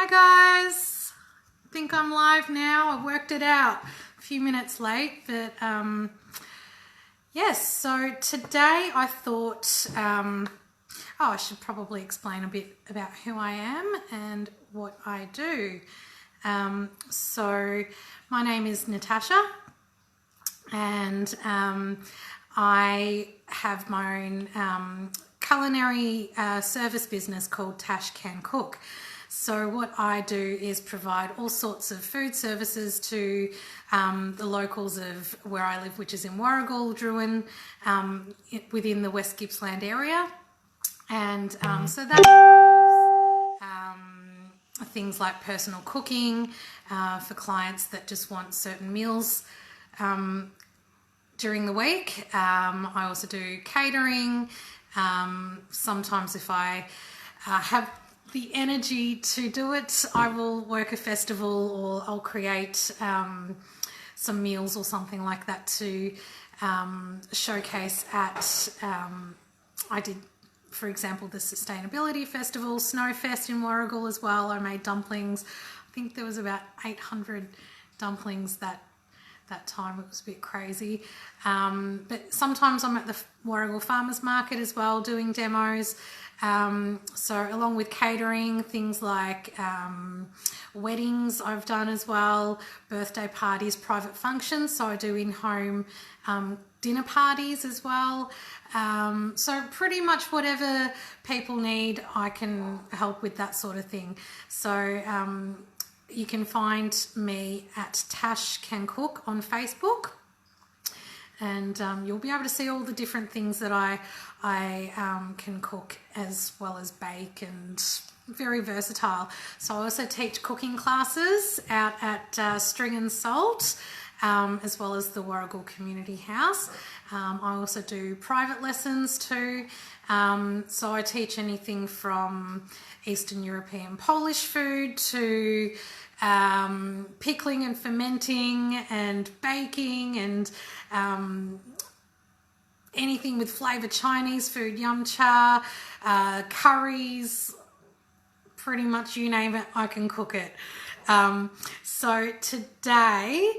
guys, I think I'm live now. I worked it out a few minutes late, but yes, so today I thought I should probably explain a bit about who I am and what I do. So my name is Natasha, and I have my own culinary service business called Tash Can Cook. So what I do is provide all sorts of food services to the locals of where I live, which is in Warragul, Druin, within the West Gippsland area. And so that involves things like personal cooking for clients that just want certain meals during the week. I also do catering. Sometimes if I have the energy to do it, I will work a festival, or I'll create some meals or something like that to showcase at, I did, for example, the Sustainability Festival, Snowfest in Warragul as well. I made dumplings. I think there was about 800 dumplings that time. It was a bit crazy. But sometimes I'm at the Warragul Farmers Market as well doing demos. So along with catering, things like weddings I've done as well, birthday parties, private functions. So I do in-home dinner parties as well. So pretty much whatever people need, I can help with that sort of thing. So you can find me at Tash Can Cook on Facebook, and you'll be able to see all the different things that I can cook, as well as bake, and very versatile. So I also teach cooking classes out at String and Salt, as well as the Warragul Community House. I also do private lessons too. So I teach anything from Eastern European Polish food to pickling and fermenting and baking, and anything with flavoured Chinese food, yum cha, curries, pretty much you name it, I can cook it. So today,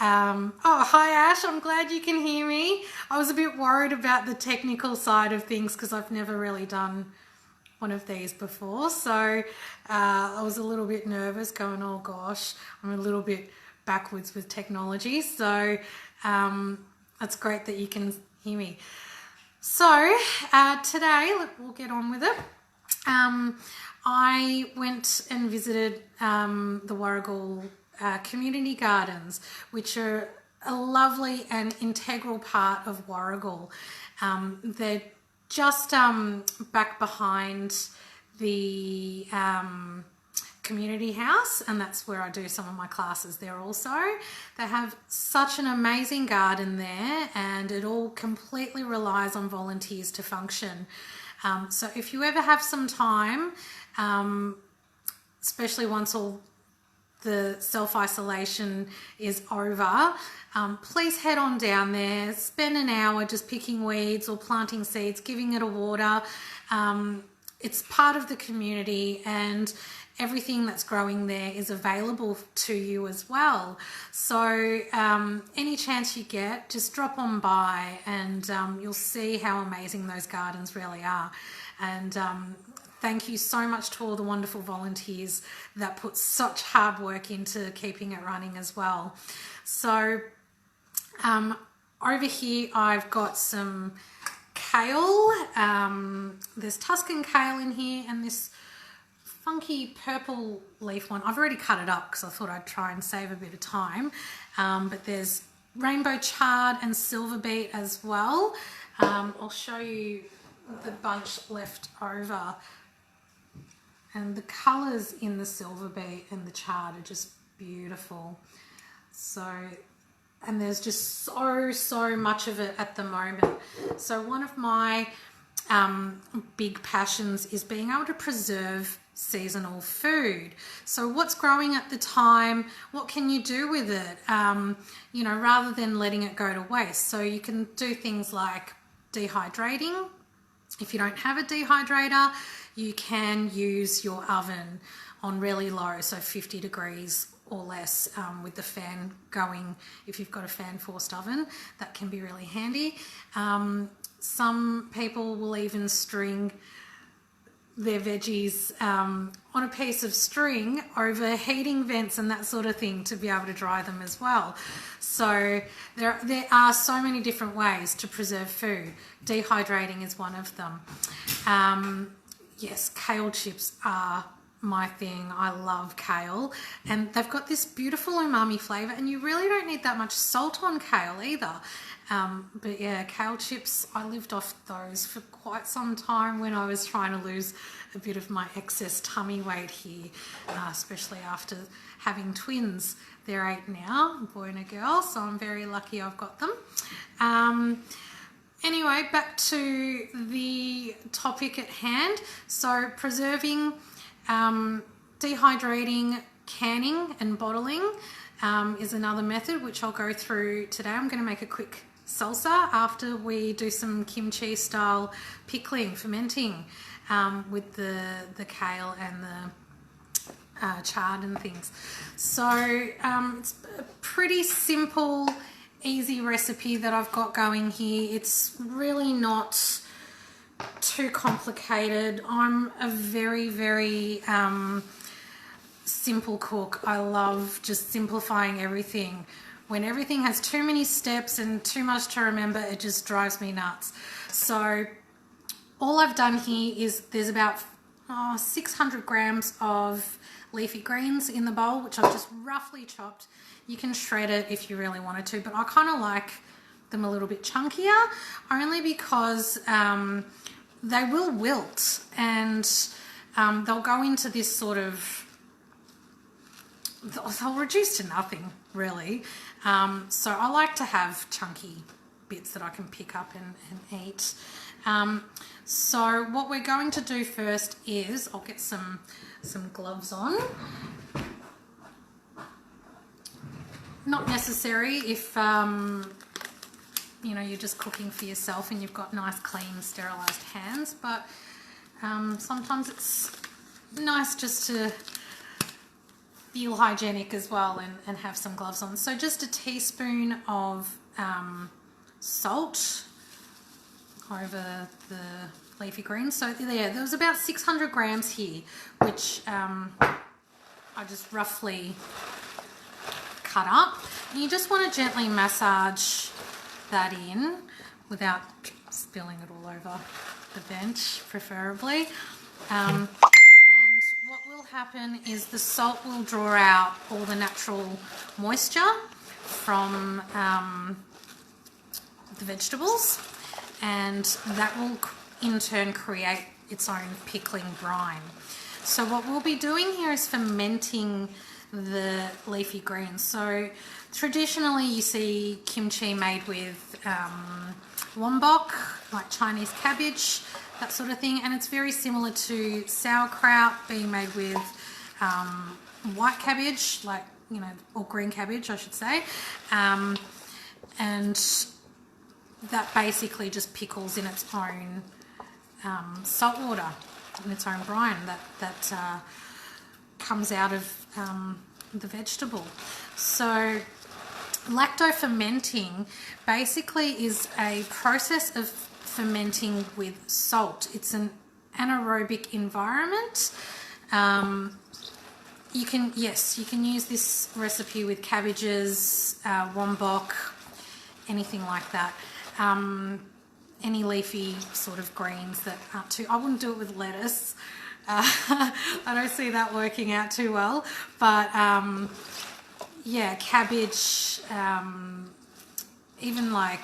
oh, hi Ash, I'm glad you can hear me. I was a bit worried about the technical side of things because I've never really done one of these before. So I was a little bit nervous, going, oh gosh, I'm a little bit backwards with technology. So it's great that you can hear me. So today, we'll get on with it. I went and visited the Warragul Community Gardens, which are a lovely and integral part of Warragul. They're just back behind the community house, and that's where I do some of my classes there also. They have such an amazing garden there, and it all completely relies on volunteers to function. So if you ever have some time, especially once all the self-isolation is over, please head on down there, spend an hour just picking weeds or planting seeds, giving it a water. It's part of the community, and everything that's growing there is available to you as well. So any chance you get, just drop on by, and you'll see how amazing those gardens really are. And thank you so much to all the wonderful volunteers that put such hard work into keeping it running as well. So over here I've got some kale. There's Tuscan kale in here, and this funky purple leaf one. I've already cut it up because I thought I'd try and save a bit of time. But there's rainbow chard and silver beet as well. I'll show you the bunch left over. And the colours in the silver beet and the chard are just beautiful. So, and there's just so much of it at the moment. So one of my big passions is being able to preserve seasonal food. So what's growing at the time, what can you do with it, you know, rather than letting it go to waste? So you can do things like dehydrating, If you don't have a dehydrator, you can use your oven on really low, so 50 degrees or less, with the fan going. If you've got a fan forced oven, that can be really handy. Some people will even string their veggies on a piece of string over heating vents and that sort of thing to be able to dry them as well. So there are so many different ways to preserve food. Dehydrating is one of them. Yes, kale chips are my thing. I love kale, and they've got this beautiful umami flavour, and you really don't need that much salt on kale either. But yeah, kale chips, I lived off those for quite some time when I was trying to lose a bit of my excess tummy weight here, especially after having twins. They're 8 now, a boy and a girl, so I'm very lucky I've got them. Anyway, back to the topic at hand. So preserving, dehydrating, canning and bottling is another method which I'll go through today. I'm going to make a quick salsa after we do some kimchi style pickling, fermenting, with the kale and the chard and things. So it's a pretty simple, easy recipe that I've got going here. It's really not too complicated. I'm a very simple cook. I love just simplifying everything. When everything has too many steps and too much to remember, it just drives me nuts. So all I've done here is there's about 600 grams of leafy greens in the bowl, which I've just roughly chopped. You can shred it if you really wanted to, but I kind of like them a little bit chunkier, only because they will wilt, and they'll go into this sort of, they'll reduce to nothing really. So I like to have chunky bits that I can pick up and eat. So what we're going to do first is, I'll get some gloves on. Not necessary if you know, you're just cooking for yourself and you've got nice, clean, sterilised hands, but sometimes it's nice just to feel hygienic as well and have some gloves on. So just a teaspoon of salt over the leafy greens. So there was about 600 grams here, which I just roughly cut up. And you just want to gently massage that in without spilling it all over the bench, preferably. And what will happen is the salt will draw out all the natural moisture from the vegetables, and that will in turn create its own pickling brine. So what we'll be doing here is fermenting the leafy greens. So traditionally you see kimchi made with lombok, like Chinese cabbage, that sort of thing, and it's very similar to sauerkraut being made with white cabbage, like, you know, or green cabbage I should say, and that basically just pickles in its own salt water, in its own brine that comes out of the vegetable. So lacto-fermenting basically is a process of fermenting with salt. It's an anaerobic environment. You can use this recipe with cabbages, wombok, anything like that. Any leafy sort of greens that aren't too, I wouldn't do it with lettuce. I don't see that working out too well, but yeah, cabbage, even like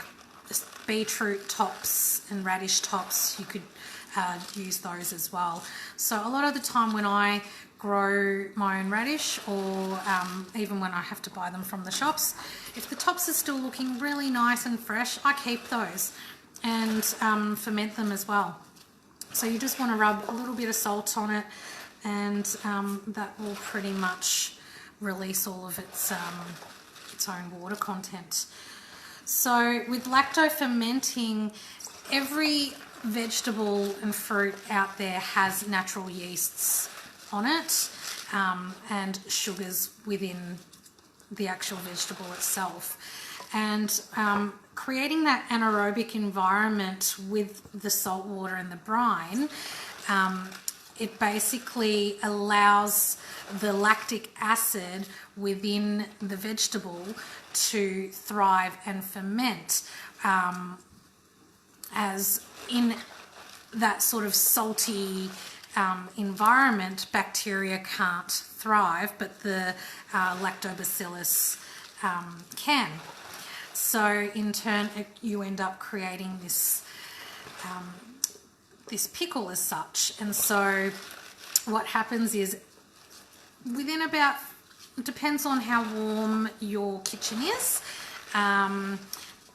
beetroot tops and radish tops, you could use those as well. So a lot of the time when I grow my own radish, or even when I have to buy them from the shops, if the tops are still looking really nice and fresh, I keep those and ferment them as well. So you just want to rub a little bit of salt on it, and that will pretty much release all of its own water content. So with lacto fermenting, every vegetable and fruit out there has natural yeasts on it, and sugars within the actual vegetable itself. And creating that anaerobic environment with the salt water and the brine, it basically allows the lactic acid within the vegetable to thrive and ferment, as in that sort of salty environment, bacteria can't thrive, but the lactobacillus can. So in turn, you end up creating this this pickle as such. And so what happens is, within about, it depends on how warm your kitchen is,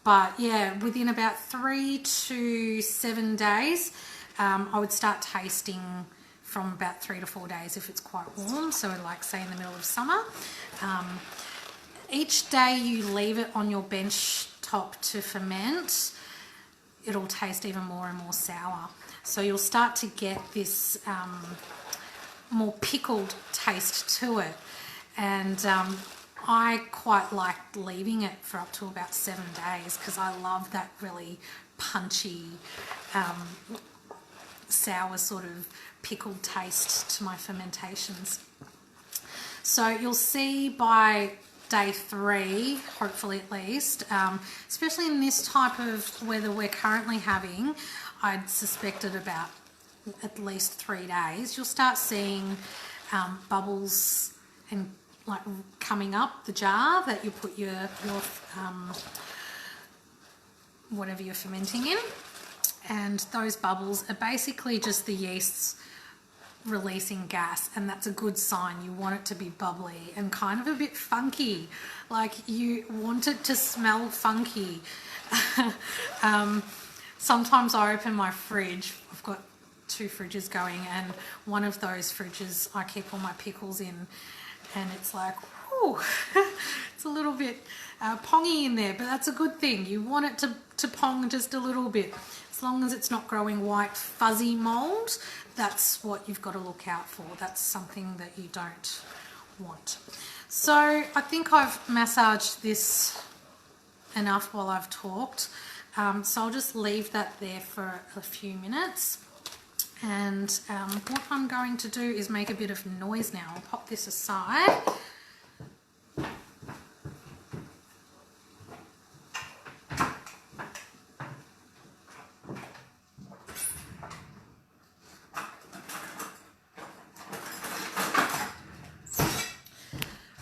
but yeah, within about 3 to 7 days, I would start tasting from about 3 to 4 days if it's quite warm, so like say in the middle of summer. Each day you leave it on your bench top to ferment, it'll taste even more and more sour. So you'll start to get this more pickled taste to it. And I quite like leaving it for up to about 7 days because I love that really punchy, sour sort of pickled taste to my fermentations. So you'll see by day 3, hopefully at least, especially in this type of weather we're currently having, I'd suspect at about at least 3 days, you'll start seeing bubbles and like coming up the jar that you put your whatever you're fermenting in, and those bubbles are basically just the yeasts releasing gas, and that's a good sign. You want it to be bubbly and kind of a bit funky, like you want it to smell funky. Sometimes I open my fridge, I've got 2 fridges going, and one of those fridges I keep all my pickles in, and it's like, whew, it's a little bit pongy in there, but that's a good thing. You want it to pong just a little bit. As long as it's not growing white fuzzy mold, that's what you've got to look out for. That's something that you don't want. So I think I've massaged this enough while I've talked. So I'll just leave that there for a few minutes. And what I'm going to do is make a bit of noise now. I'll pop this aside.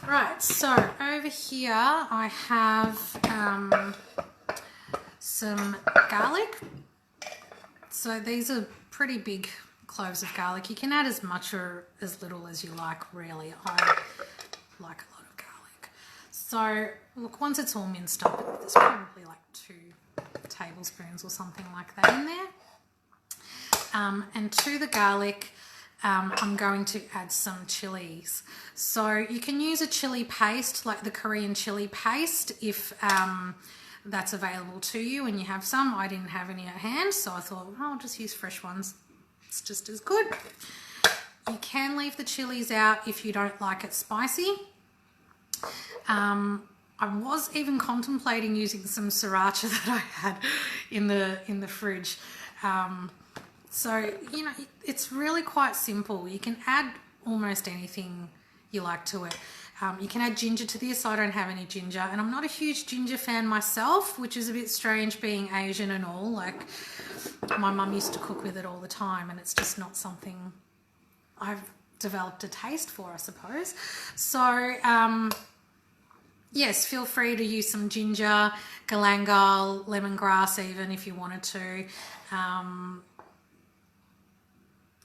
Right, so over here I have some garlic. So these are pretty big cloves of garlic. You can add as much or as little as you like, really. I like a lot of garlic. So look, once it's all minced up, there's probably like 2 tablespoons or something like that in there. And to the garlic, I'm going to add some chilies. So you can use a chili paste, like the Korean chili paste, if that's available to you and you have some. I didn't have any at hand, so I thought, oh, I'll just use fresh ones. It's just as good. You can leave the chilies out if you don't like it spicy. I was even contemplating using some sriracha that I had in the fridge. So, you know, it's really quite simple. You can add almost anything you like to it. You can add ginger to this. I don't have any ginger, and I'm not a huge ginger fan myself, which is a bit strange being Asian and all. Like, my mum used to cook with it all the time, and it's just not something I've developed a taste for, I suppose. So, yes, feel free to use some ginger, galangal, lemongrass even if you wanted to.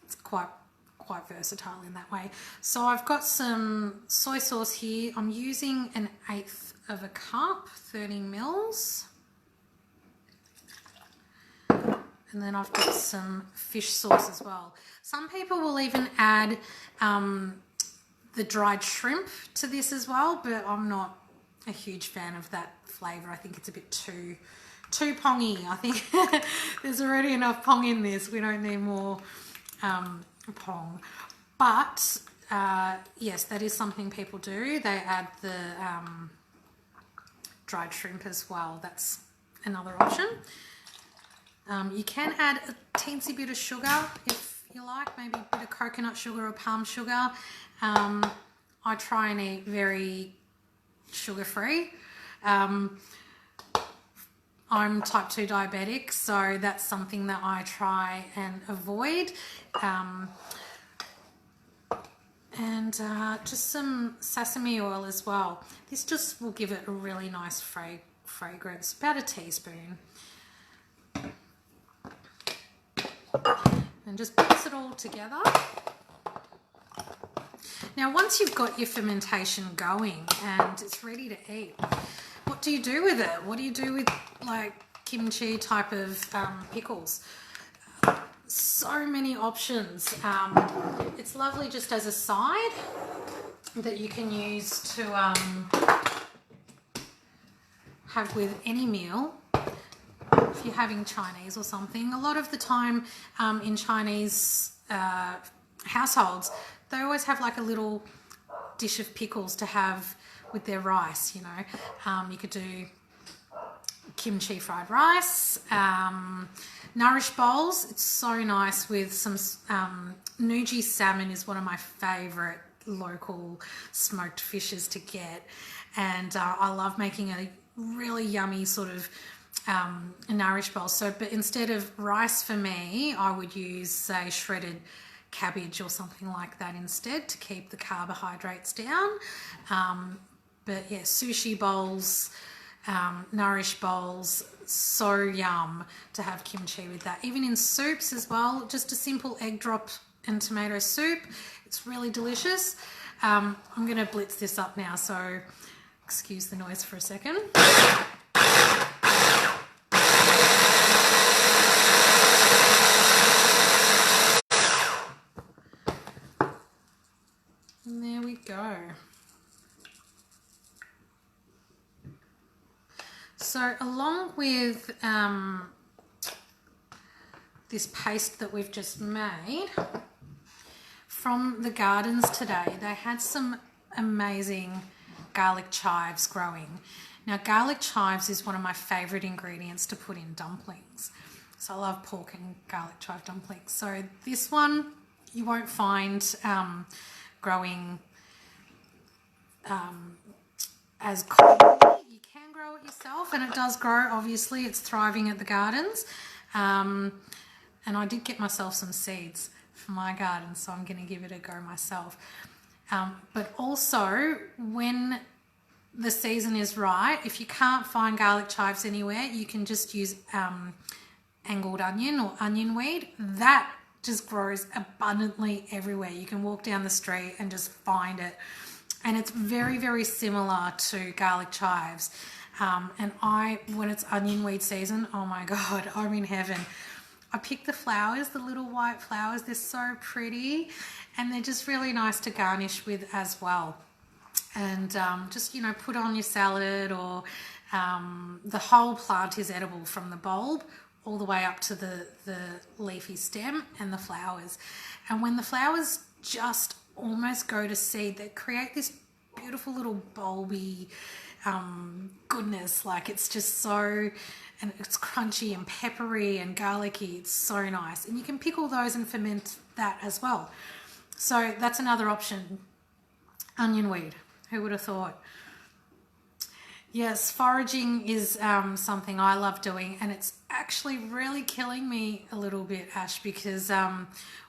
It's quite versatile in that way. So I've got some soy sauce here. I'm using 1/8 of a cup, 30 mils. And then I've got some fish sauce as well. Some people will even add the dried shrimp to this as well, but I'm not a huge fan of that flavour. I think it's a bit too too pongy. I think there's already enough pong in this. We don't need more pong. But yes, that is something people do. They add the dried shrimp as well. That's another option. You can add a teensy bit of sugar if you like, maybe a bit of coconut sugar or palm sugar. I try and eat very sugar-free. I'm type 2 diabetic, so that's something that I try and avoid. And just some sesame oil as well. This just will give it a really nice fragrance, about a teaspoon. And just mix it all together. Now, once you've got your fermentation going and it's ready to eat, what do you do with it? What do you do with like kimchi type of pickles? So many options. It's lovely just as a side that you can use to have with any meal. If you're having Chinese or something, a lot of the time in Chinese households, they always have like a little dish of pickles to have with their rice, you know. You could do kimchi fried rice, nourish bowls. It's so nice with some Nuji salmon is one of my favourite local smoked fishes to get, and I love making a really yummy sort of nourish bowl. So, but instead of rice for me, I would use, say, shredded cabbage or something like that instead to keep the carbohydrates down. But yeah, sushi bowls, nourish bowls, so yum to have kimchi with that. Even in soups as well, just a simple egg drop and tomato soup. It's really delicious. I'm going to blitz this up now, so excuse the noise for a second. And there we go. So along with this paste that we've just made from the gardens today, they had some amazing garlic chives growing. Now, garlic chives is one of my favourite ingredients to put in dumplings. So I love pork and garlic chive dumplings. So this one you won't find growing as commonly. You can grow it yourself, and it does grow. Obviously, it's thriving at the gardens. And I did get myself some seeds for my garden, so I'm going to give it a go myself. But also, when the season is right, if you can't find garlic chives anywhere, you can just use angled onion or onion weed. That just grows abundantly everywhere. You can walk down the street and just find it. And it's very, very similar to garlic chives. And when it's onion weed season, oh my God, I'm in heaven. I pick the flowers, the little white flowers. They're so pretty, and they're just really nice to garnish with as well. And just, you know, put on your salad, or the whole plant is edible from the bulb all the way up to the leafy stem and the flowers. And when the flowers just almost go to seed, they create this beautiful little bulby goodness. Like, it's just so, and it's crunchy and peppery and garlicky. It's so nice. And you can pickle those and ferment that as well. So that's another option. Onion weed. Who would have thought? Yes, foraging is something I love doing, and it's actually really killing me a little bit, Ash, because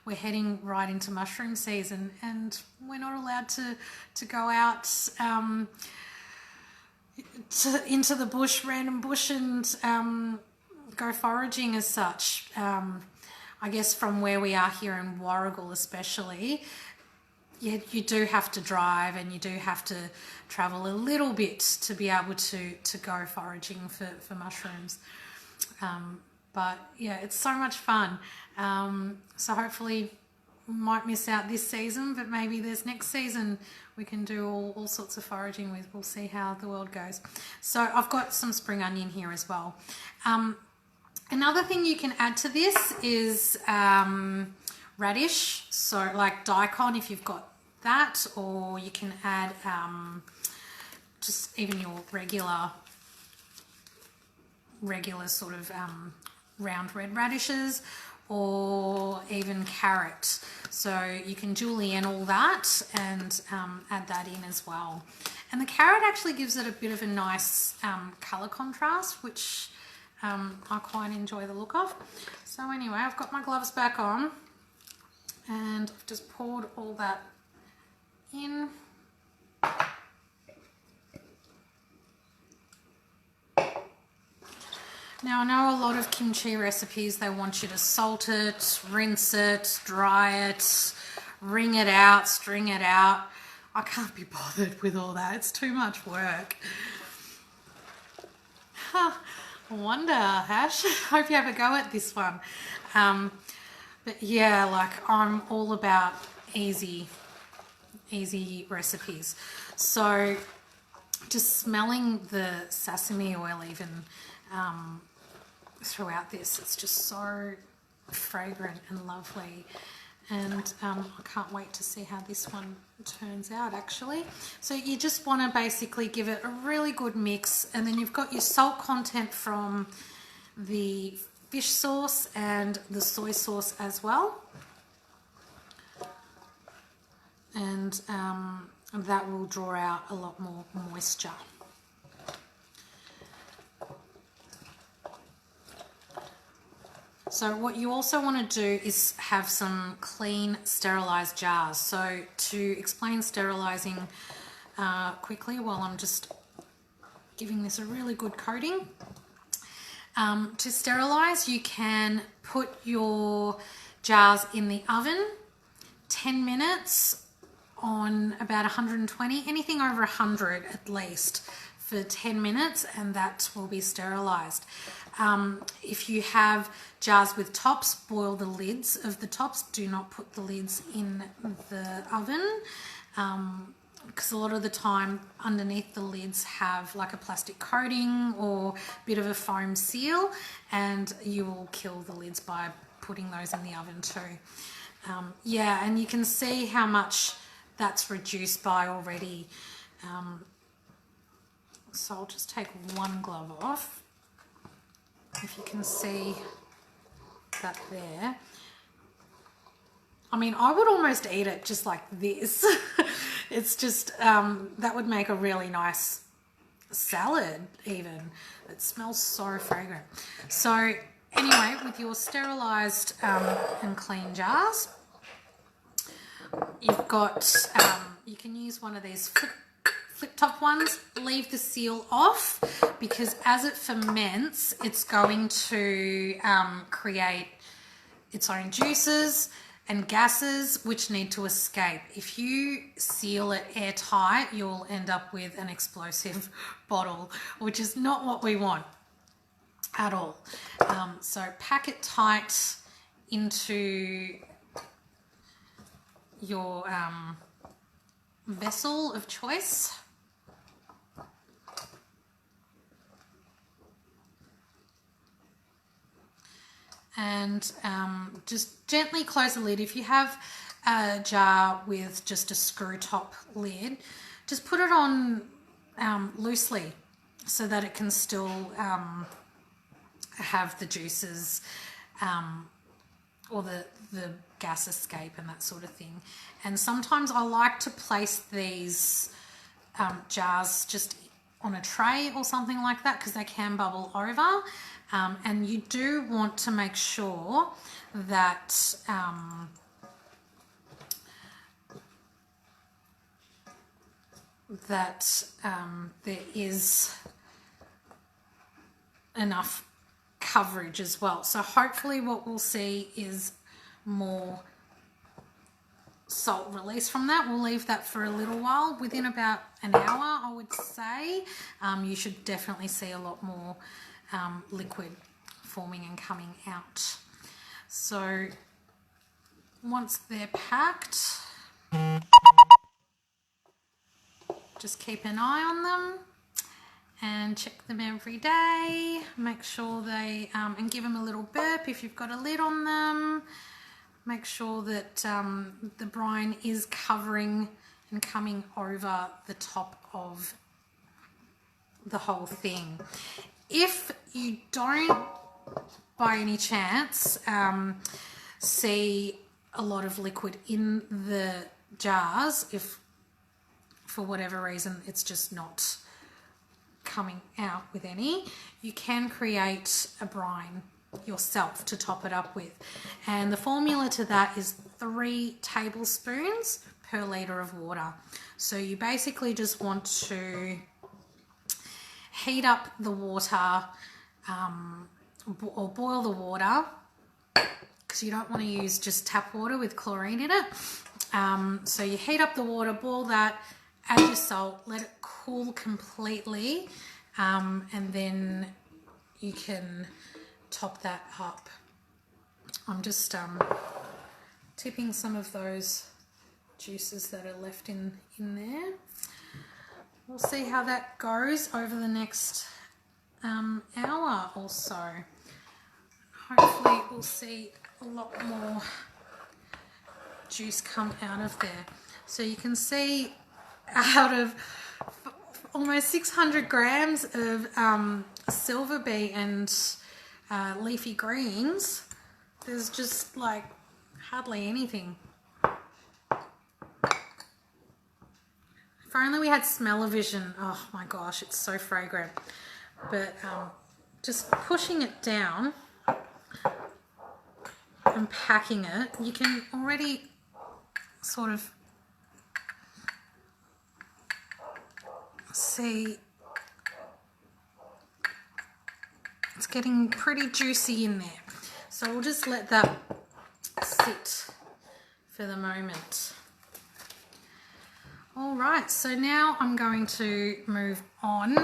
we're heading right into mushroom season, and we're not allowed to go out into the bush, random bush, and go foraging as such. I guess from where we are here in Warrigal especially, you do have to drive, and you do have to travel a little bit to be able to go foraging for mushrooms. But yeah, it's so much fun. So hopefully might miss out this season, but maybe there's next season we can do all sorts of foraging with. We'll see how the world goes. So I've got some spring onion here as well. Another thing you can add to this is radish, so like daikon if you've got that, or you can add just even your regular sort of round red radishes, or even carrot. So you can julienne all that and add that in as well. And the carrot actually gives it a bit of a nice colour contrast, which I quite enjoy the look of. So anyway, I've got my gloves back on and I've just poured all that in. Now I know a lot of kimchi recipes, they want you to salt it, rinse it, dry it, wring it out, string it out. I can't be bothered with all that, it's too much work. Huh. I wonder, Ash, hope you have a go at this one. But yeah, like I'm all about easy recipes. So just smelling the sesame oil even throughout this, it's just so fragrant and lovely. And I can't wait to see how this one turns out actually. So you just want to basically give it a really good mix, and then you've got your salt content from the fish sauce and the soy sauce as well. And that will draw out a lot more moisture. So what you also want to do is have some clean sterilised jars. So to explain sterilising quickly while I'm just giving this a really good coating. To sterilise, you can put your jars in the oven 10 minutes on about 120, anything over 100 at least, for 10 minutes, and that will be sterilised. If you have jars with tops, boil the lids of the tops. Do not put the lids in the oven, because a lot of the time underneath the lids have like a plastic coating or a bit of a foam seal, and you will kill the lids by putting those in the oven too. Yeah, and you can see how much that's reduced by already. So I'll just take one glove off. If you can see that there. I mean, I would almost eat it just like this. It's just, that would make a really nice salad even. It smells so fragrant. So anyway, with your sterilised and clean jars, you've got, you can use one of these flip top ones. Leave the seal off, because as it ferments, it's going to create its own juices and gases which need to escape. If you seal it airtight, you'll end up with an explosive bottle, which is not what we want at all. So pack it tight into your vessel of choice. And just gently close the lid. If you have a jar with just a screw top lid, just put it on loosely so that it can still have the juices or the gas escape and that sort of thing. And sometimes I like to place these jars just on a tray or something like that, because they can bubble over. And you do want to make sure that there is enough coverage as well. So hopefully what we'll see is more salt release from that. We'll leave that for a little while. Within about an hour, I would say, you should definitely see a lot more liquid forming and coming out. So once they're packed, just keep an eye on them and check them every day. Make sure they, and give them a little burp if you've got a lid on them. Make sure that the brine is covering and coming over the top of the whole thing. If you don't, by any chance, see a lot of liquid in the jars, if for whatever reason it's just not coming out with any, you can create a brine yourself to top it up with. And the formula to that is 3 tablespoons per litre of water. So you basically just want to heat up the water, or boil the water, because you don't want to use just tap water with chlorine in it. So you heat up the water, boil that, add your salt, let it cool completely, and then you can top that up. I'm just tipping some of those juices that are left in there. We'll see how that goes over the next hour or so. Hopefully we'll see a lot more juice come out of there. So you can see out of almost 600 grams of silver bee and leafy greens, there's just like hardly anything. If only we had smell-o-vision. Oh my gosh, it's so fragrant. But just pushing it down and packing it, you can already sort of see it's getting pretty juicy in there. So we'll just let that sit for the moment. All right, so now I'm going to move on.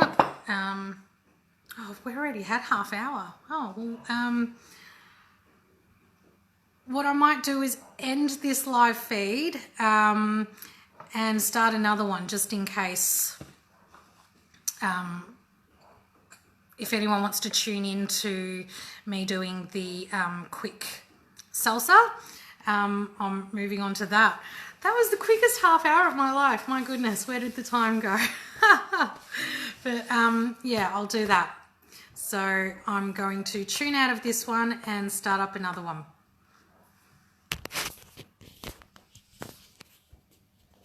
Oh, we already had half hour. Oh, well, what I might do is end this live feed and start another one just in case if anyone wants to tune in to me doing the quick salsa. I'm moving on to that. That was the quickest half hour of my life. My goodness, where did the time go? But yeah, I'll do that. So I'm going to tune out of this one and start up another one.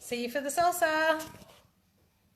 See you for the salsa.